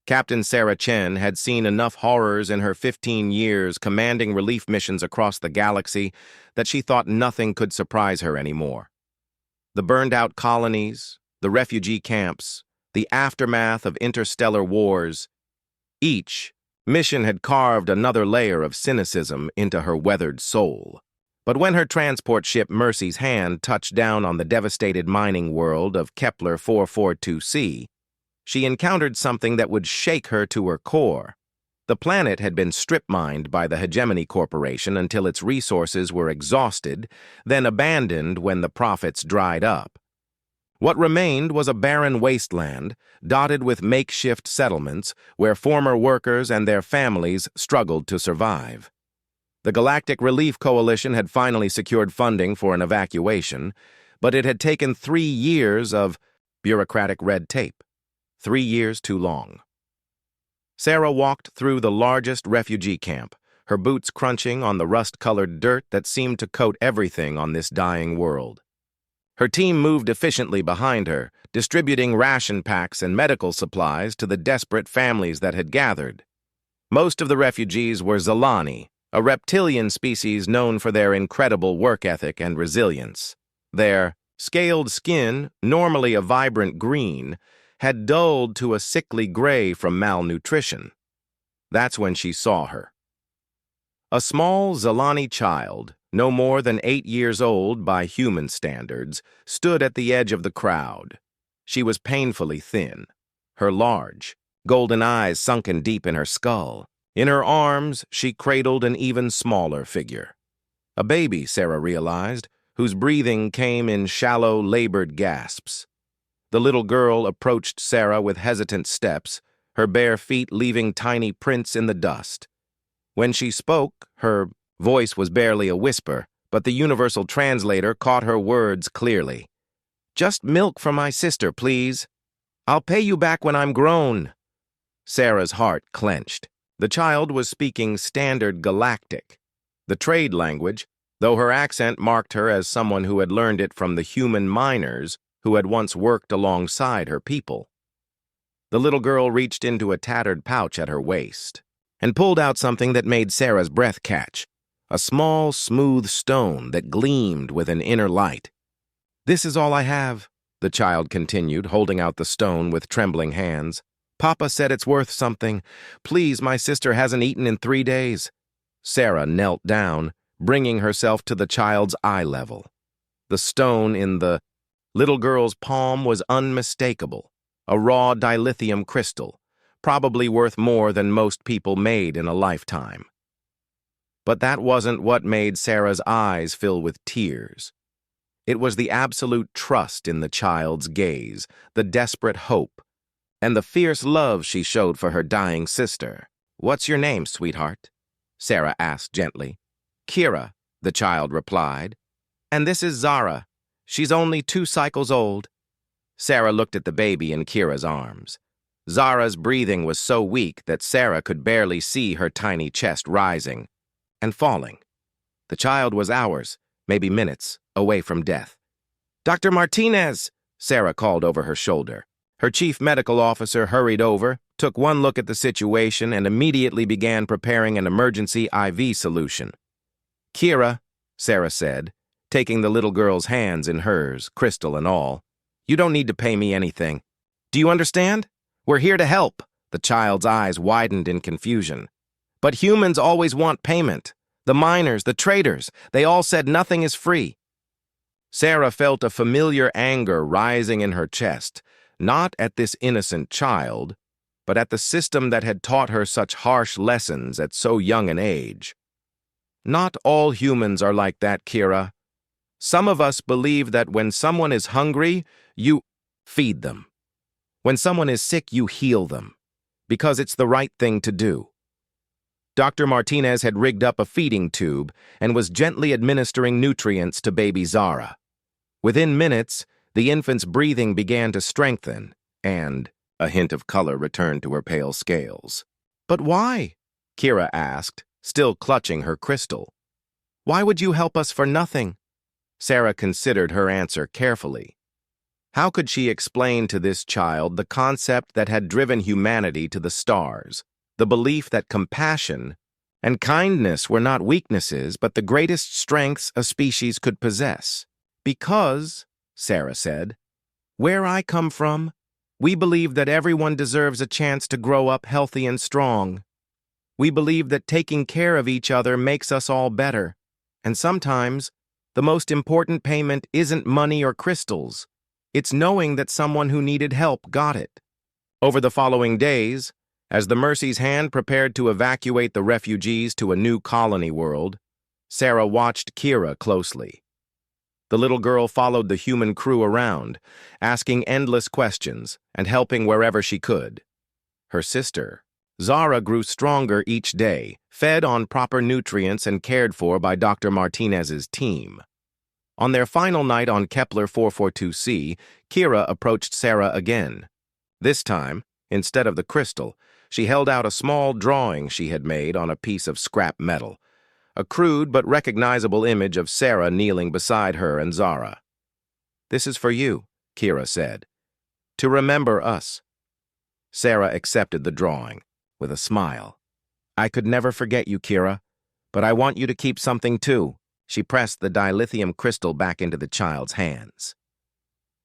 Captain Sarah Chen had seen enough horrors in her 15 years commanding relief missions across the galaxy that she thought nothing could surprise her anymore. The burned-out colonies, the refugee camps, the aftermath of interstellar wars, each mission had carved another layer of cynicism into her weathered soul. But when her transport ship Mercy's Hand touched down on the devastated mining world of Kepler 442c, she encountered something that would shake her to her core. The planet had been strip-mined by the Hegemony Corporation until its resources were exhausted, then abandoned when the profits dried up. What remained was a barren wasteland, dotted with makeshift settlements where former workers and their families struggled to survive. The Galactic Relief Coalition had finally secured funding for an evacuation, but it had taken 3 years of bureaucratic red tape. 3 years too long. Sarah walked through the largest refugee camp, her boots crunching on the rust-colored dirt that seemed to coat everything on this dying world. Her team moved efficiently behind her, distributing ration packs and medical supplies to the desperate families that had gathered. Most of the refugees were Zalani, a reptilian species known for their incredible work ethic and resilience. Their scaled skin, normally a vibrant green, had dulled to a sickly gray from malnutrition. That's when she saw her. A small Zalani child, no more than 8 years old by human standards, stood at the edge of the crowd. She was painfully thin, her large, golden eyes sunken deep in her skull. In her arms, she cradled an even smaller figure. A baby, Sarah realized, whose breathing came in shallow, labored gasps. The little girl approached Sarah with hesitant steps, her bare feet leaving tiny prints in the dust. When she spoke, her voice was barely a whisper, but the universal translator caught her words clearly. "Just milk for my sister, please. I'll pay you back when I'm grown." Sarah's heart clenched. The child was speaking Standard Galactic, the trade language, though her accent marked her as someone who had learned it from the human miners who had once worked alongside her people. The little girl reached into a tattered pouch at her waist and pulled out something that made Sarah's breath catch, a small, smooth stone that gleamed with an inner light. "This is all I have," the child continued, holding out the stone with trembling hands. "Papa said it's worth something. Please, my sister hasn't eaten in 3 days." Sarah knelt down, bringing herself to the child's eye level. The stone in the little girl's palm was unmistakable, a raw dilithium crystal, probably worth more than most people made in a lifetime. But that wasn't what made Sarah's eyes fill with tears. It was the absolute trust in the child's gaze, the desperate hope, and the fierce love she showed for her dying sister. "What's your name, sweetheart?" Sarah asked gently. "Kira," the child replied. "And this is Zara. She's only 2 cycles old." Sarah looked at the baby in Kira's arms. Zara's breathing was so weak that Sarah could barely see her tiny chest rising and falling. The child was hours, maybe minutes, away from death. "Dr. Martinez!" Sarah called over her shoulder. Her chief medical officer hurried over, took one look at the situation, and immediately began preparing an emergency IV solution. "Kira," Sarah said, taking the little girl's hands in hers, crystal and all, "you don't need to pay me anything. Do you understand? We're here to help." The child's eyes widened in confusion. "But humans always want payment. The miners, the traders, they all said nothing is free." Sarah felt a familiar anger rising in her chest, not at this innocent child, but at the system that had taught her such harsh lessons at so young an age. "Not all humans are like that, Kira. Some of us believe that when someone is hungry, you feed them. When someone is sick, you heal them, because it's the right thing to do." Dr. Martinez had rigged up a feeding tube and was gently administering nutrients to baby Zara. Within minutes, the infant's breathing began to strengthen, and a hint of color returned to her pale scales. "But why?" Kira asked, still clutching her crystal. "Why would you help us for nothing?" Sarah considered her answer carefully. How could she explain to this child the concept that had driven humanity to the stars, the belief that compassion and kindness were not weaknesses but the greatest strengths a species could possess? Because, Sarah said, where I come from, we believe that everyone deserves a chance to grow up healthy and strong. We believe that taking care of each other makes us all better, and sometimes the most important payment isn't money or crystals. It's knowing that someone who needed help got it. Over the following days, as the Mercy's Hand prepared to evacuate the refugees to a new colony world, Sarah watched Kira closely. The little girl followed the human crew around, asking endless questions and helping wherever she could. Her sister, Zara, grew stronger each day, fed on proper nutrients and cared for by Dr. Martinez's team. On their final night on Kepler 442c, Kira approached Sarah again. This time, instead of the crystal, she held out a small drawing she had made on a piece of scrap metal, a crude but recognizable image of Sarah kneeling beside her and Zara. "This is for you," Kira said, "to remember us." Sarah accepted the drawing with a smile. "I could never forget you, Kira, but I want you to keep something too." She pressed the dilithium crystal back into the child's hands.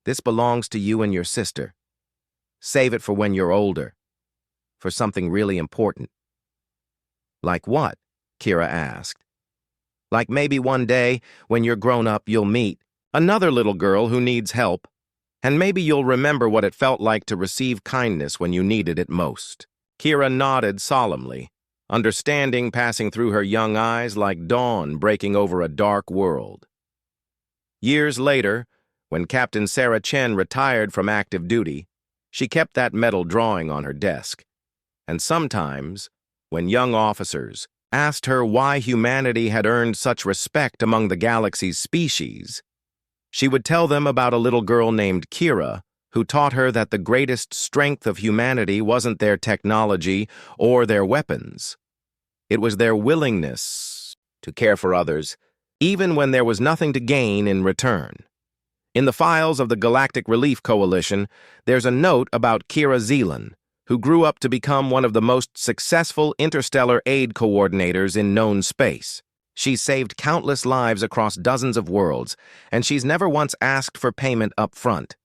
"This belongs to you and your sister. Save it for when you're older, for something really important." "Like what?" Kira asked. "Like maybe one day, when you're grown up, you'll meet another little girl who needs help, and maybe you'll remember what it felt like to receive kindness when you needed it most." Kira nodded solemnly, understanding passing through her young eyes like dawn breaking over a dark world. Years later, when Captain Sarah Chen retired from active duty, she kept that metal drawing on her desk. And sometimes, when young officers asked her why humanity had earned such respect among the galaxy's species, she would tell them about a little girl named Kira who taught her that the greatest strength of humanity wasn't their technology or their weapons. It was their willingness to care for others, even when there was nothing to gain in return. In the files of the Galactic Relief Coalition, there's a note about Kira Zeelan, who grew up to become one of the most successful interstellar aid coordinators in known space. She's saved countless lives across dozens of worlds, and she's never once asked for payment up front.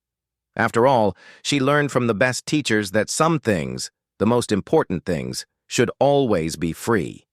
After all, she learned from the best teachers that some things, the most important things, should always be free.